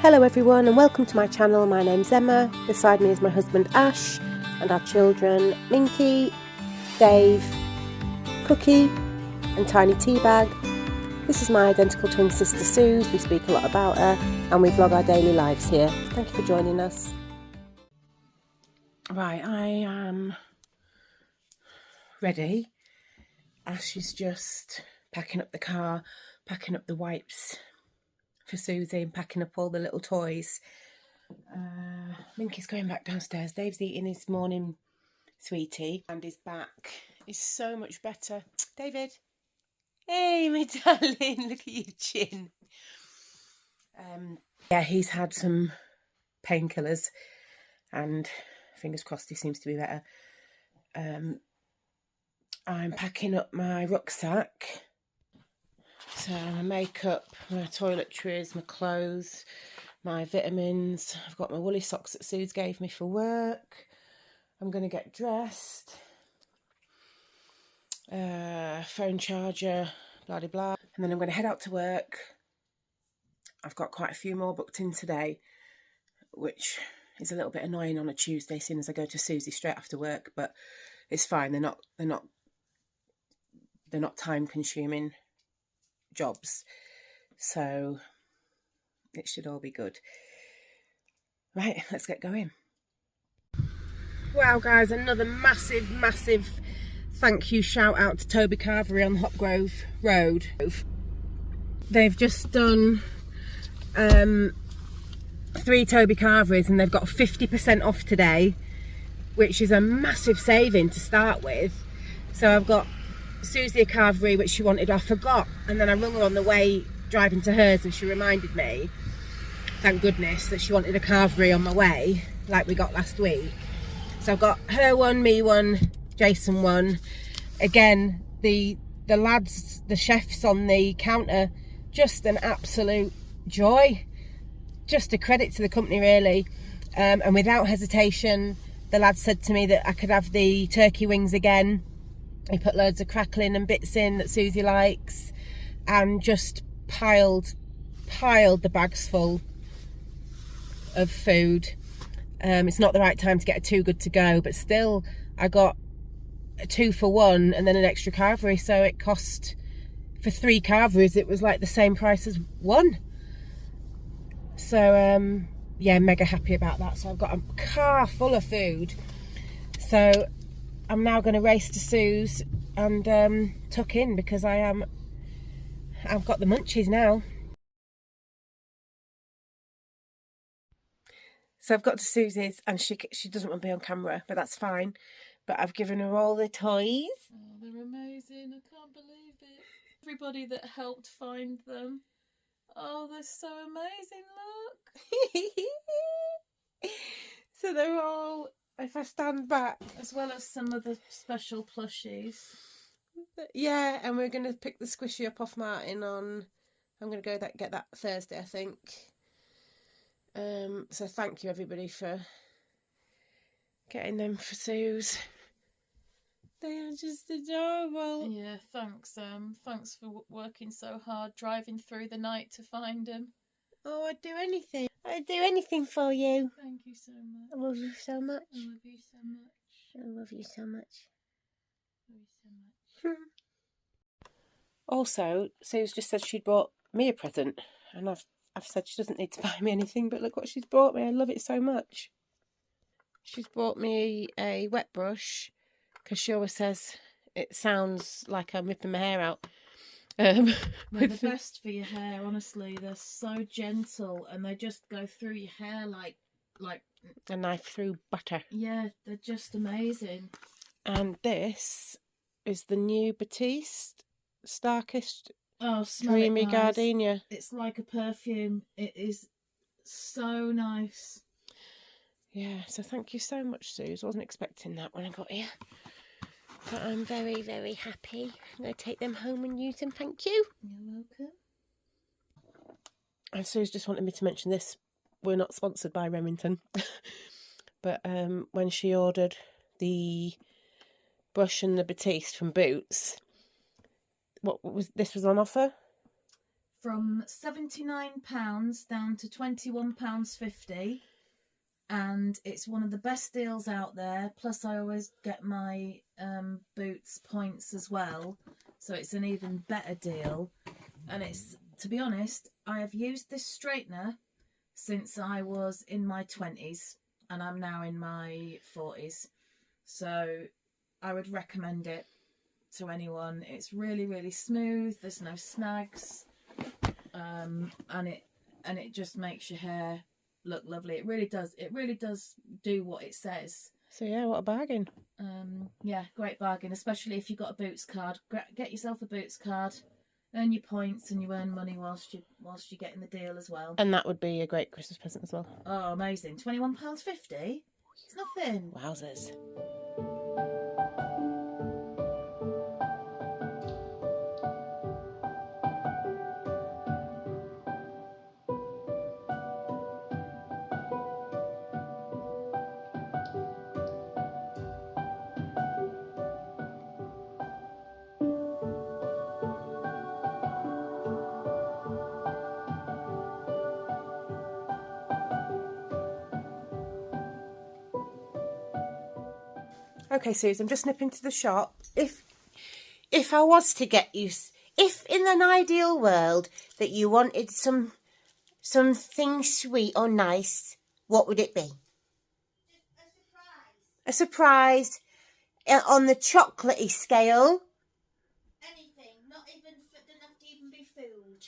Hello everyone and welcome to my channel. My name's Emma, beside me is my husband Ash and our children Minky, Dave, Cookie and Tiny Teabag. This is my identical twin sister Sooz. We speak a lot about her and we vlog our daily lives here. Thank you for joining us. Right, I am ready. Ash is just packing up the car, packing up the wipes for Susie and packing up all the little toys. Minky's going back downstairs. Dave's eating his morning sweetie and his back is so much better. David, hey my darling, look at your chin. Yeah, he's had some painkillers and fingers crossed he seems to be better. I'm packing up my rucksack. So my makeup, my toiletries, my clothes, my vitamins. I've got my woolly socks that Sooz gave me for work. I'm going to get dressed. Phone charger, blah, blah, blah. And then I'm going to head out to work. I've got quite a few more booked in today, which is a little bit annoying on a Tuesday, seeing as I go to Susie straight after work. But it's fine. They're not time consuming jobs, so it should all be good. Right, let's get going. Wow guys, another massive thank you shout out to Toby Carvery on Hopgrove Road. They've just done 3 Toby Carveries and they've got 50% off today, which is a massive saving to start with. So I've got Susie a carvery which she wanted. I forgot, and then I rung her on the way driving to hers and she reminded me, thank goodness, that she wanted a carvery on my way like we got last week. So I've got her one, me one, Jason one. Again, the lads, the chefs on the counter, just an absolute joy, just a credit to the company really. And without hesitation the lads said to me that I could have the turkey wings again. He put loads of crackling and bits in that Susie likes and just piled the bags full of food. It's not the right time to get a too good to go, but still I got a 2 for 1 and then an extra carvery, so it cost, for 3 carveries it was like the same price as 1. So yeah, mega happy about that. So I've got a car full of food. So I'm now going to race to Sooz and tuck in because I've got the munchies now. So I've got to Susie's and she doesn't want to be on camera, but that's fine. But I've given her all the toys. Oh, they're amazing. I can't believe it. Everybody that helped find them. Oh, they're so amazing. Look. So they're all, if I stand back, as well as some of the special plushies. Yeah, and we're going to pick the squishy up off Martin on, I'm going to go get that Thursday, I think. So thank you everybody for getting them for Sooz. They are just adorable. Yeah, thanks for working so hard, driving through the night to find them. Oh, I'd do anything. I'd do anything for you. Thank you so much. I love you so much. I love you so much. I love you so much. I love you so much. Also, Sooz just said she'd brought me a present, and I've said she doesn't need to buy me anything, but look what she's brought me. I love it so much. She's brought me a wet brush because she always says it sounds like I'm ripping my hair out. They're the best for your hair, honestly. They're so gentle and they just go through your hair like a knife through butter. Yeah, they're just amazing. And this is the new Batiste Starkist Dreamy Gardenia. It's like a perfume. It is so nice. Yeah, so thank you so much, Sooz. I wasn't expecting that when I got here. But I'm very, very happy. I'm going to take them home and use them, thank you. You're welcome. And Sooz just wanted me to mention this. We're not sponsored by Remington. But when she ordered the brush and the Batiste from Boots, this was on offer? from £79 down to £21.50, and it's one of the best deals out there. Plus I always get my Boots points as well, so it's an even better deal. And it's, to be honest, I have used this straightener since I was in my 20s, and I'm now in my 40s, so I would recommend it to anyone. It's really, really smooth, there's no snags, and it just makes your hair look lovely. It really does do what it says. So yeah, what a bargain. Yeah, great bargain, especially if you've got a Boots card. Get yourself a Boots card, earn your points, and you earn money whilst you're getting the deal as well. And that would be a great Christmas present as well. Oh, amazing. £21.50? It's nothing. Wowzers. Okay, Suze, I'm just nipping to the shop. If I was to get you, if in an ideal world that you wanted something sweet or nice, what would it be? A surprise. On the chocolatey scale. Anything, not even, doesn't have to even be food.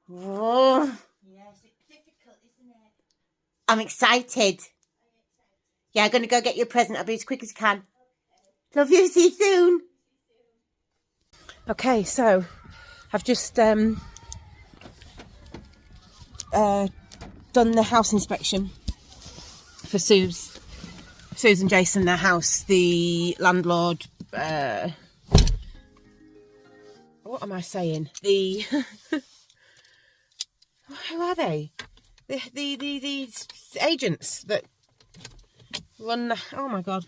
Oh, Yes, it's difficult, isn't it? I'm excited. Yeah, I'm going to go get you a present. I'll be as quick as I can. Okay. Love you. See you soon. Okay, so I've just done the house inspection for Sooz and Jason, their house. The landlord, what am I saying? The who are they? The agents that run the, oh my god.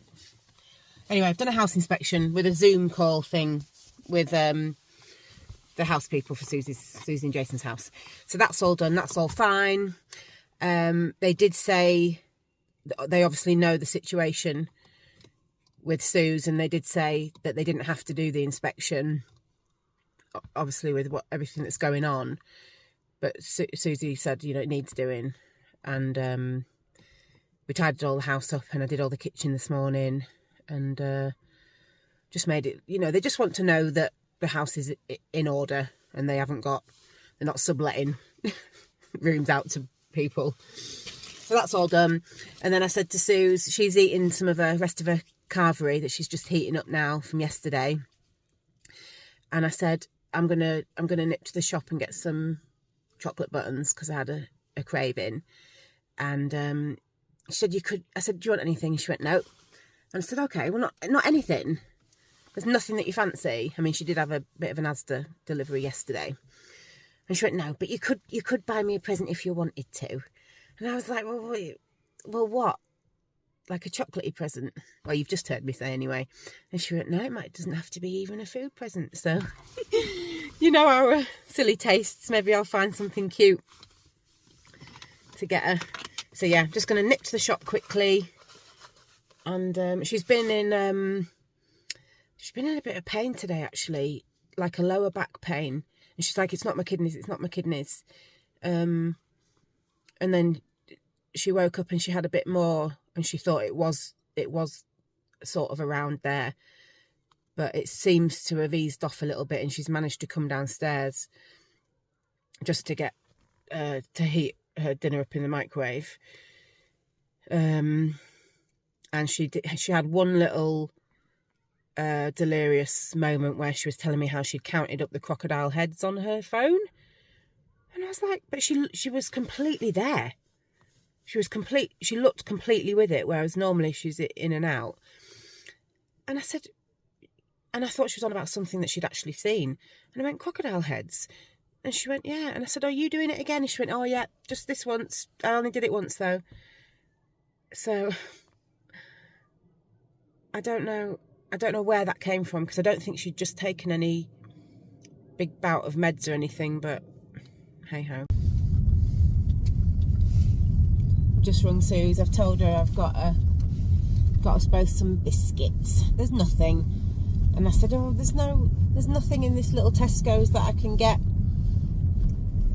Anyway, I've done a house inspection with a Zoom call thing with the house people for Susie and Jason's house. So that's all done. That's all fine. They did say they obviously know the situation with Sooz, and they did say that they didn't have to do the inspection, obviously with everything that's going on. But Susie said, you know, it needs doing, and we tidied all the house up, and I did all the kitchen this morning, and just made it, you know, they just want to know that the house is in order and they're not subletting rooms out to people. So that's all done. And then I said to Sooz, she's eating some of the rest of her carvery that she's just heating up now from yesterday. And I said, I'm gonna nip to the shop and get some chocolate buttons because I had a craving. And she said, I said, do you want anything? She went, no. And I said, okay, well, not anything. There's nothing that you fancy. I mean, she did have a bit of an Asda delivery yesterday. And she went, no, but you could buy me a present if you wanted to. And I was like, well, wait, well, what? Like a chocolatey present? Well, you've just heard me say anyway. And she went, no, it doesn't have to be even a food present. So, you know our silly tastes. Maybe I'll find something cute to get her. So yeah, just going to nip to the shop quickly. And she's been in a bit of pain today, actually, like a lower back pain. And she's like, it's not my kidneys, it's not my kidneys. And then she woke up and she had a bit more, and she thought it was sort of around there. But it seems to have eased off a little bit, and she's managed to come downstairs just to get to heat her dinner up in the microwave. And she had one little delirious moment where she was telling me how she'd counted up the crocodile heads on her phone. And I was like, but she was completely there. She looked completely with it, whereas normally she's in and out. And I said, and I thought she was on about something that she'd actually seen. And I went, crocodile heads? And she went, yeah. And I said, are you doing it again? And she went, oh yeah, just this once. I only did it once though. So I don't know where that came from, because I don't think she'd just taken any big bout of meds or anything, but hey ho. Just rung Sooz. I've told her I've got us both some biscuits. There's nothing, and I said, oh, there's nothing in this little Tesco's that I can get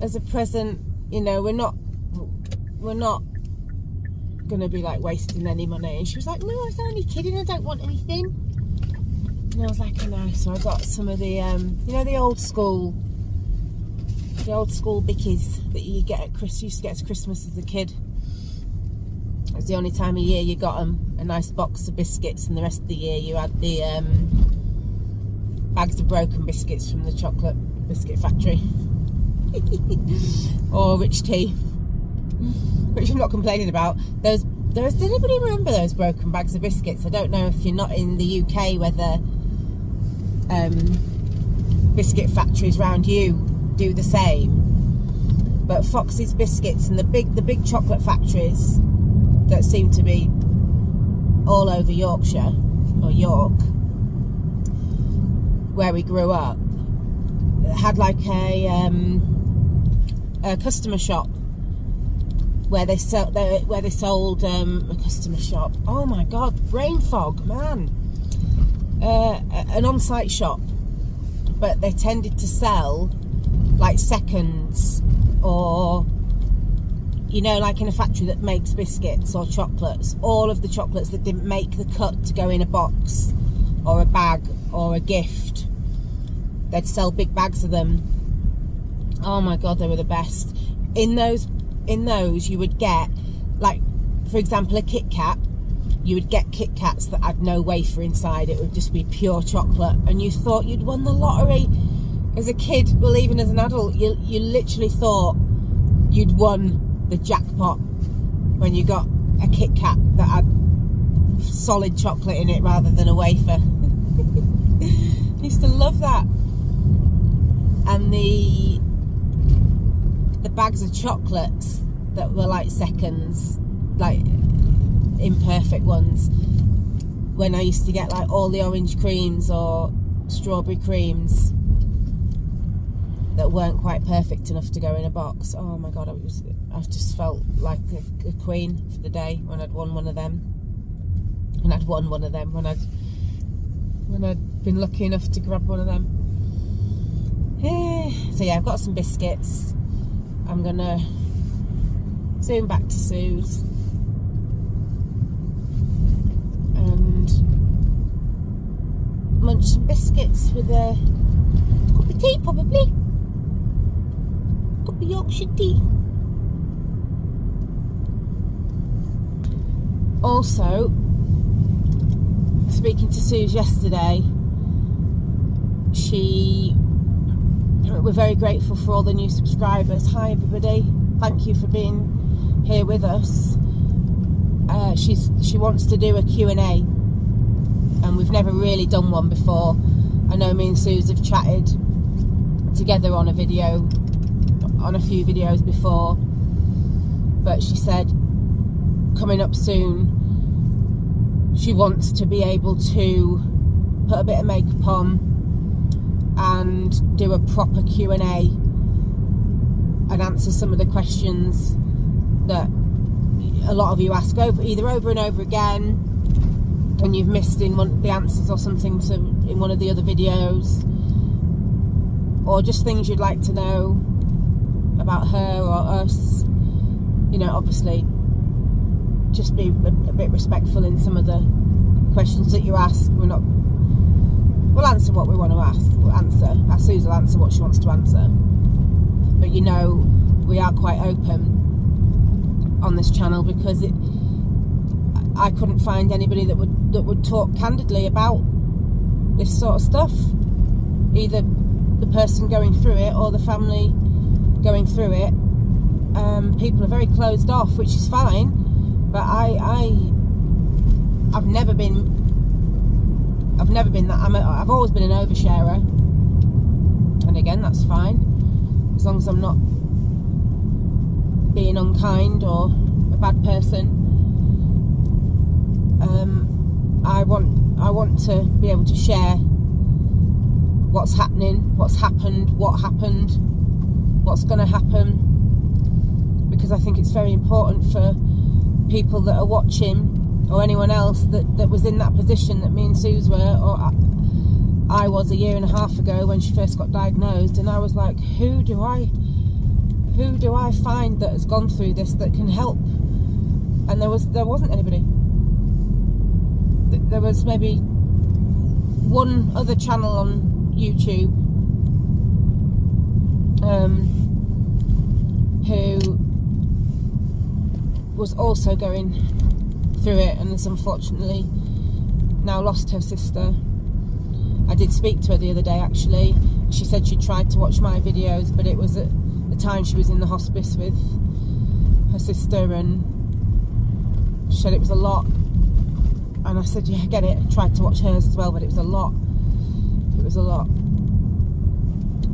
as a present. You know, we're not gonna be like wasting any money. And she was like, no, I was only kidding, I don't want anything. And I was like, I know. So I got some of the you know, the old school bickies that you get at used to get at Christmas as a kid. It was the only time of year you got them, a nice box of biscuits, and the rest of the year you had the bags of broken biscuits from the chocolate biscuit factory. Or rich tea, which I'm not complaining about. Does anybody remember those broken bags of biscuits? I don't know if you're not in the UK whether biscuit factories around you do the same, but Fox's biscuits and the big chocolate factories that seem to be all over Yorkshire or York, where we grew up, had like a customer shop where they sold a customer shop. Oh my god, brain fog, man. An on-site shop, but they tended to sell like seconds, or you know, like in a factory that makes biscuits or chocolates, all of the chocolates that didn't make the cut to go in a box or a bag or a gift, they'd sell big bags of them. Oh my god, they were the best. In those you would get, like, for example, a Kit Kat. You would get Kit Kats that had no wafer inside. It would just be pure chocolate, and you thought you'd won the lottery as a kid. Well, even as an adult, you literally thought you'd won the jackpot when you got a Kit Kat that had solid chocolate in it rather than a wafer. I used to love that. And the bags of chocolates that were like seconds, like imperfect ones, when I used to get like all the orange creams or strawberry creams that weren't quite perfect enough to go in a box. Oh my god, I just felt like a queen for the day when I'd won one of them. When I'd been lucky enough to grab one of them. So yeah, I've got some biscuits. I'm gonna zoom back to Sooz and munch some biscuits with a cup of tea, probably. Cup of Yorkshire tea. Also, speaking to Sooz yesterday, we're very grateful for all the new subscribers. Hi everybody, thank you for being here with us. She wants to do a Q&A, and we've never really done one before. I know me and Sooz have chatted together on a few videos before, but she said coming up soon she wants to be able to put a bit of makeup on and do a proper Q&A and answer some of the questions that a lot of you ask either over and over again, and you've missed in the answers or something in one of the other videos, or just things you'd like to know about her or us. You know, obviously just be a bit respectful in some of the questions that you ask. We'll answer what we want to ask. Sooz will answer what she wants to answer. But you know, we are quite open on this channel because I couldn't find anybody that would talk candidly about this sort of stuff. Either the person going through it or the family going through it. People are very closed off, which is fine. But I've never been that. I've always been an oversharer, and again, that's fine as long as I'm not being unkind or a bad person. I want to be able to share what's happening, what's happened, what happened, what's going to happen, because I think it's very important for people that are watching, or anyone else that was in that position that me and Sooz were, or I was a year and a half ago when she first got diagnosed, and I was like, who do I find that has gone through this that can help? And there wasn't anybody. There was maybe one other channel on YouTube who was also going through it, and has unfortunately now lost her sister. I did speak to her the other day actually. She said she tried to watch my videos, but it was at the time she was in the hospice with her sister, and she said it was a lot. And I said, yeah, I get it. I tried to watch hers as well, but it was a lot. It was a lot.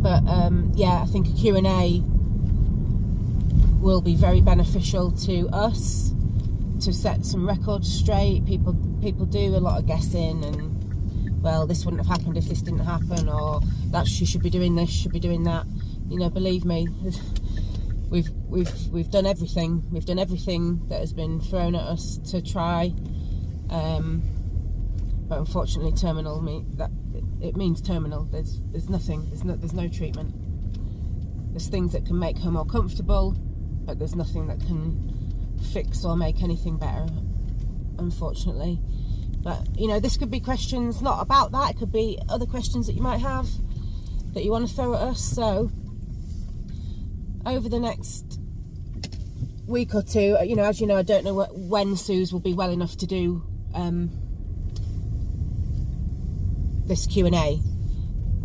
But yeah, I think a Q&A will be very beneficial to us to set some records straight. People do a lot of guessing, and well, this wouldn't have happened if this didn't happen, or that she should be doing this, should be doing that. You know, believe me, we've done everything. We've done everything that has been thrown at us to try. But unfortunately, terminal it means terminal. There's nothing. There's no treatment. There's things that can make her more comfortable, but there's nothing that can fix or make anything better, unfortunately. But you know, this could be questions not about that. It could be other questions that you might have that you want to throw at us. So over the next week or two, you know, as you know, I don't know when Sooz will be well enough to do this Q&A,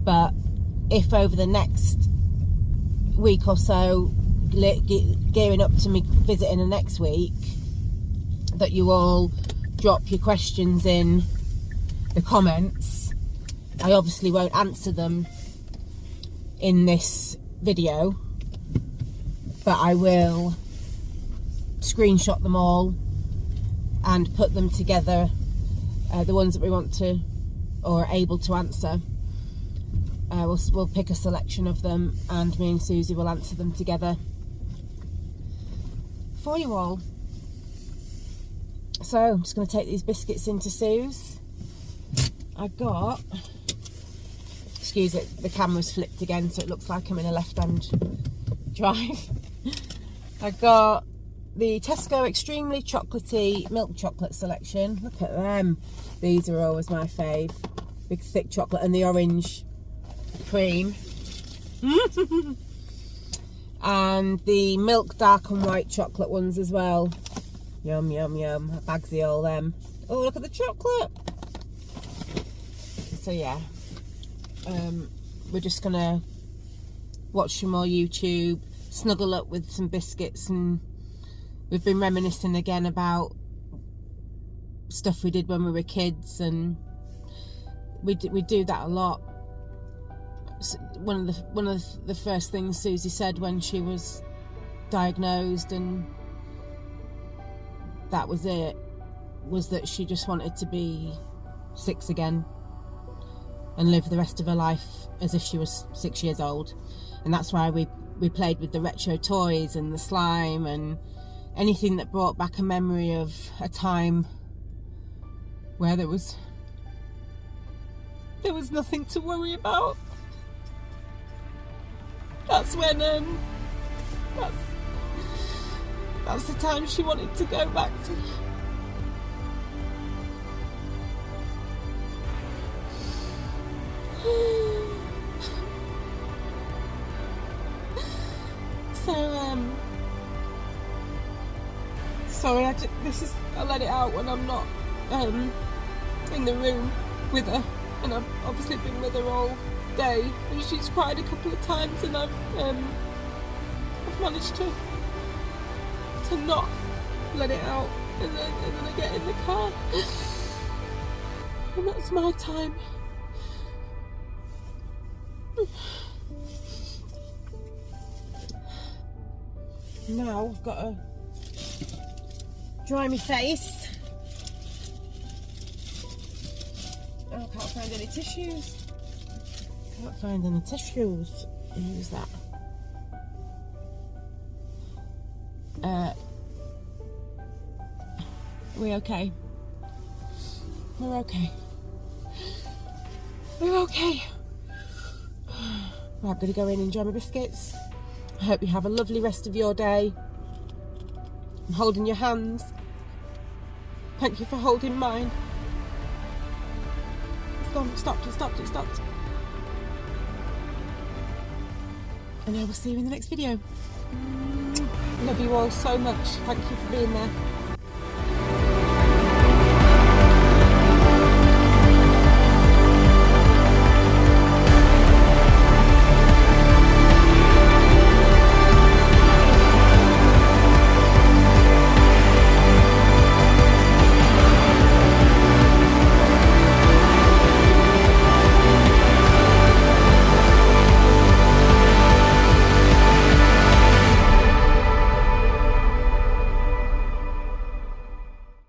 but if over the next week or so, gearing up to me visiting her next week, that you all drop your questions in the comments, I obviously won't answer them in this video, but I will screenshot them all and put them together, the ones that we want to or are able to answer. We'll pick a selection of them, and me and Susie will answer them together for you all. So I'm just going to take these biscuits into Sooz. I got, excuse it, the camera's flipped again so it looks like I'm in a left-hand drive. I got the Tesco Extremely Chocolatey Milk Chocolate selection. Look at them. These are always my fave. Big thick chocolate, and the orange cream. And the milk dark and white chocolate ones as well. Yum, yum, yum. Bagsy all them. Oh, look at the chocolate. So yeah, we're just gonna watch some more YouTube, snuggle up with some biscuits, and we've been reminiscing again about stuff we did when we were kids, and we do that a lot. One of the first things Susie said when she was diagnosed, and that was it, was that she just wanted to be 6 again and live the rest of her life as if she was 6 years old. And that's why we played with the retro toys and the slime and anything that brought back a memory of a time where there was nothing to worry about. That's when that's the time she wanted to go back to. So sorry, I let it out when I'm not in the room with her, and I've obviously been with her all day, and she's cried a couple of times, and I've managed to not let it out, and then I get in the car, and that's my time. Now I've got to dry my face. Oh, I can't find any tissues. Can't find any tissues. Use that. Are we okay? We're okay. We're okay. Right, I'm going to go in and enjoy my biscuits. I hope you have a lovely rest of your day. I'm holding your hands. Thank you for holding mine. It's gone, it stopped, it stopped, it stopped. And I will see you in the next video. Love you all so much. Thank you for being there.